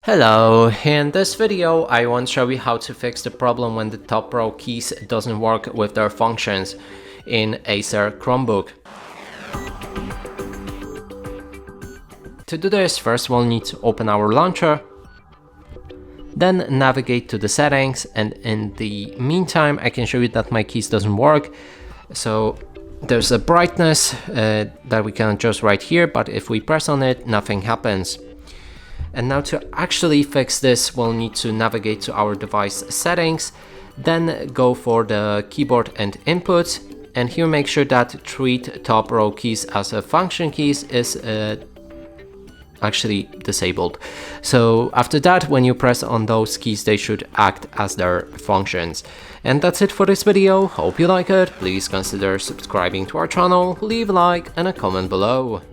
Hello, in this video I want to show you how to fix the problem when the top row keys doesn't work with their functions in Acer Chromebook. To do this, first we'll need to open our launcher, then navigate to the settings, and in the meantime I can show you that my keys doesn't work. So there's a brightness that we can adjust right here, but if we press on it, nothing happens. And now to actually fix this, we'll need to navigate to our device settings, then go for the keyboard and input, and here make sure that treat top row keys as a function keys is actually disabled. So after that, when you press on those keys, they should act as their functions. And that's it for this video. Hope you like it. Please consider subscribing to our channel, leave a like and a comment below.